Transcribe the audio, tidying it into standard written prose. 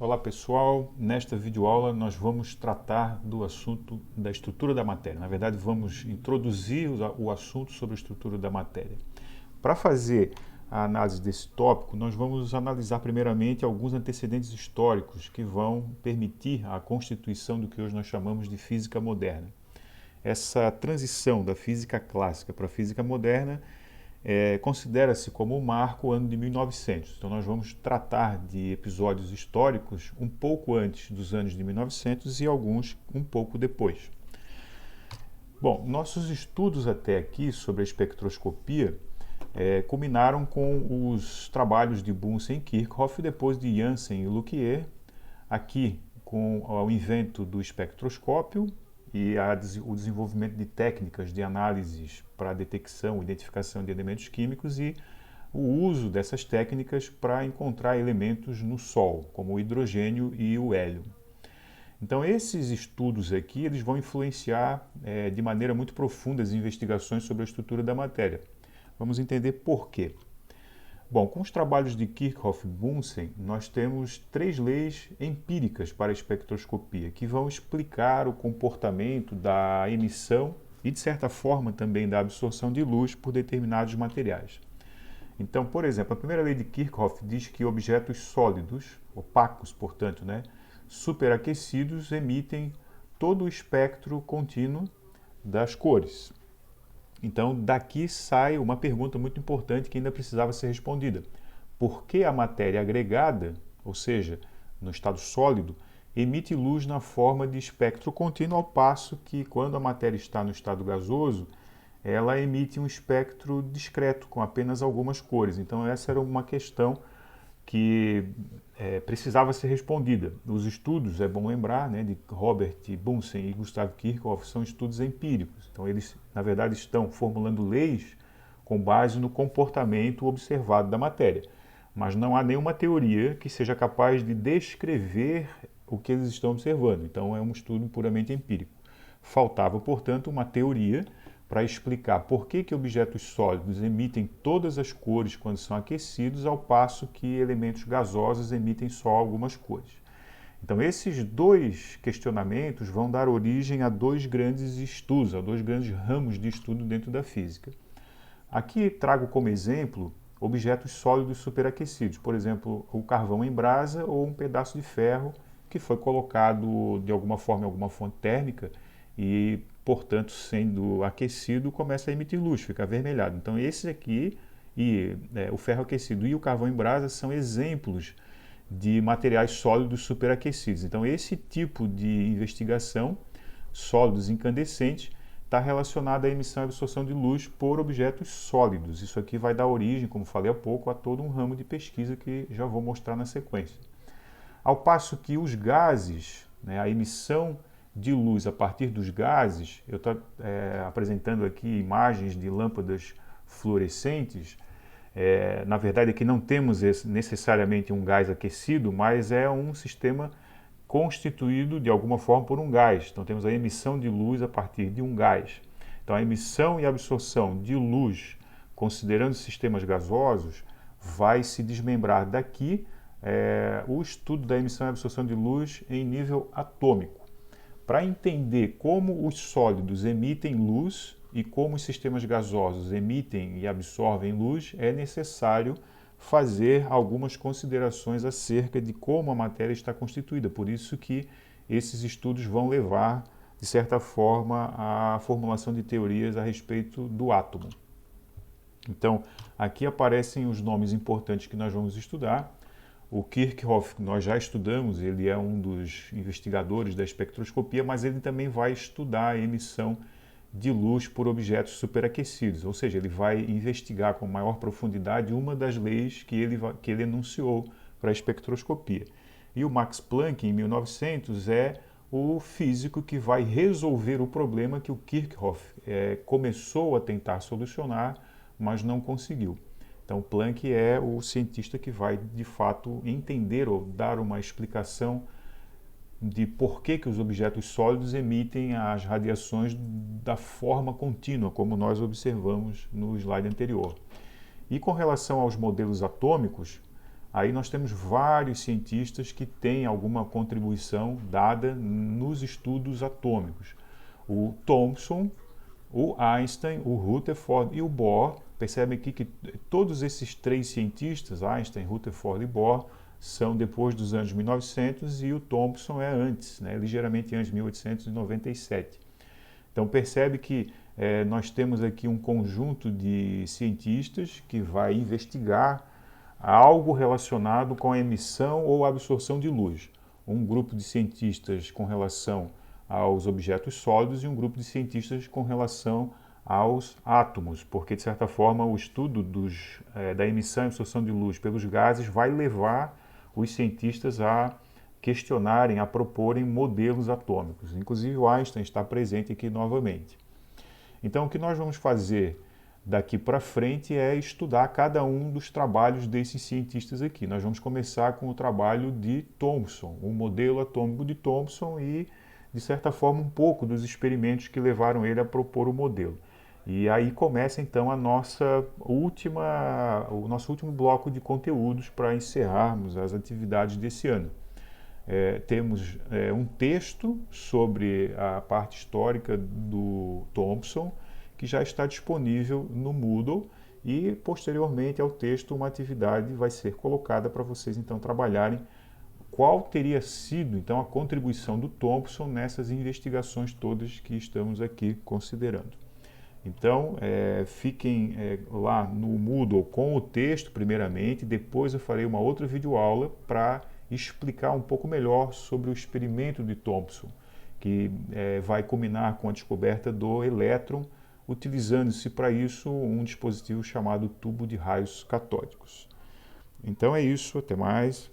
Olá pessoal, nesta videoaula nós vamos tratar do assunto da estrutura da matéria. Na verdade, vamos introduzir o assunto sobre a estrutura da matéria. Para fazer a análise desse tópico, nós vamos analisar primeiramente alguns antecedentes históricos que vão permitir a constituição do que hoje nós chamamos de física moderna. Essa transição da física clássica para a física moderna considera-se como um marco o ano de 1900. Então nós vamos tratar de episódios históricos um pouco antes dos anos de 1900 e alguns um pouco depois. Bom, nossos estudos até aqui sobre a espectroscopia culminaram com os trabalhos de Bunsen e Kirchhoff e depois de Janssen e Luquier, aqui com o invento do espectroscópio e o desenvolvimento de técnicas de análises para a detecção e identificação de elementos químicos e o uso dessas técnicas para encontrar elementos no Sol, como o hidrogênio e o hélio. Então esses estudos aqui eles vão influenciar de maneira muito profunda as investigações sobre a estrutura da matéria. Vamos entender por quê. Bom, com os trabalhos de Kirchhoff e Bunsen, nós temos três leis empíricas para a espectroscopia, que vão explicar o comportamento da emissão e, de certa forma, também da absorção de luz por determinados materiais. Então, por exemplo, a primeira lei de Kirchhoff diz que objetos sólidos, opacos, portanto, superaquecidos, emitem todo o espectro contínuo das cores. Então, daqui sai uma pergunta muito importante que ainda precisava ser respondida. Por que a matéria agregada, ou seja, no estado sólido, emite luz na forma de espectro contínuo, ao passo que, quando a matéria está no estado gasoso, ela emite um espectro discreto, com apenas algumas cores? Então, essa era uma questão que precisava ser respondida. Os estudos, é bom lembrar, de Robert Bunsen e Gustav Kirchhoff, são estudos empíricos. Então eles, na verdade, estão formulando leis com base no comportamento observado da matéria. Mas não há nenhuma teoria que seja capaz de descrever o que eles estão observando. Então é um estudo puramente empírico. Faltava, portanto, uma teoria para explicar por que objetos sólidos emitem todas as cores quando são aquecidos, ao passo que elementos gasosos emitem só algumas cores. Então, esses dois questionamentos vão dar origem a dois grandes estudos, a dois grandes ramos de estudo dentro da física. Aqui trago como exemplo objetos sólidos superaquecidos, por exemplo, o carvão em brasa ou um pedaço de ferro que foi colocado de alguma forma em alguma fonte térmica e, portanto, sendo aquecido, começa a emitir luz, fica avermelhado. Então, esse aqui, o ferro aquecido e o carvão em brasa são exemplos de materiais sólidos superaquecidos. Então, esse tipo de investigação, sólidos incandescentes, está relacionado à emissão e absorção de luz por objetos sólidos. Isso aqui vai dar origem, como falei há pouco, a todo um ramo de pesquisa que já vou mostrar na sequência. Ao passo que os gases, a emissão de luz a partir dos gases, eu estou apresentando aqui imagens de lâmpadas fluorescentes. Na verdade, aqui não temos necessariamente um gás aquecido, mas é um sistema constituído de alguma forma por um gás. Então temos a emissão de luz a partir de um gás. Então a emissão e absorção de luz, considerando sistemas gasosos, vai se desmembrar daqui o estudo da emissão e absorção de luz em nível atômico. Para entender como os sólidos emitem luz e como os sistemas gasosos emitem e absorvem luz, é necessário fazer algumas considerações acerca de como a matéria está constituída. Por isso que esses estudos vão levar, de certa forma, à formulação de teorias a respeito do átomo. Então, aqui aparecem os nomes importantes que nós vamos estudar. O Kirchhoff, nós já estudamos, ele é um dos investigadores da espectroscopia, mas ele também vai estudar a emissão de luz por objetos superaquecidos, ou seja, ele vai investigar com maior profundidade uma das leis que ele enunciou para a espectroscopia. E o Max Planck, em 1900, é o físico que vai resolver o problema que o Kirchhoff começou a tentar solucionar, mas não conseguiu. Então, Planck é o cientista que vai, de fato, entender ou dar uma explicação de por que os objetos sólidos emitem as radiações da forma contínua, como nós observamos no slide anterior. E com relação aos modelos atômicos, aí nós temos vários cientistas que têm alguma contribuição dada nos estudos atômicos. O Thomson, o Einstein, o Rutherford e o Bohr. Percebem aqui que todos esses três cientistas, Einstein, Rutherford e Bohr, são depois dos anos 1900 e o Thomson é antes, né, ligeiramente antes, 1897. Então percebe que nós temos aqui um conjunto de cientistas que vai investigar algo relacionado com a emissão ou absorção de luz. Um grupo de cientistas com relação aos objetos sólidos e um grupo de cientistas com relação aos átomos, porque de certa forma o estudo da emissão e absorção de luz pelos gases vai levar os cientistas a questionarem, a proporem modelos atômicos. Inclusive o Einstein está presente aqui novamente. Então o que nós vamos fazer daqui para frente é estudar cada um dos trabalhos desses cientistas aqui. Nós vamos começar com o trabalho de Thomson, o modelo atômico de Thomson e, de certa forma, um pouco dos experimentos que levaram ele a propor o modelo. E aí começa então o nosso último bloco de conteúdos para encerrarmos as atividades desse ano. Temos um texto sobre a parte histórica do Thomson, que já está disponível no Moodle, e posteriormente ao texto uma atividade vai ser colocada para vocês então trabalharem qual teria sido então a contribuição do Thomson nessas investigações todas que estamos aqui considerando. Então, fiquem lá no Moodle com o texto primeiramente, depois eu farei uma outra videoaula para explicar um pouco melhor sobre o experimento de Thomson, que vai culminar com a descoberta do elétron, utilizando-se para isso um dispositivo chamado tubo de raios catódicos. Então é isso, até mais.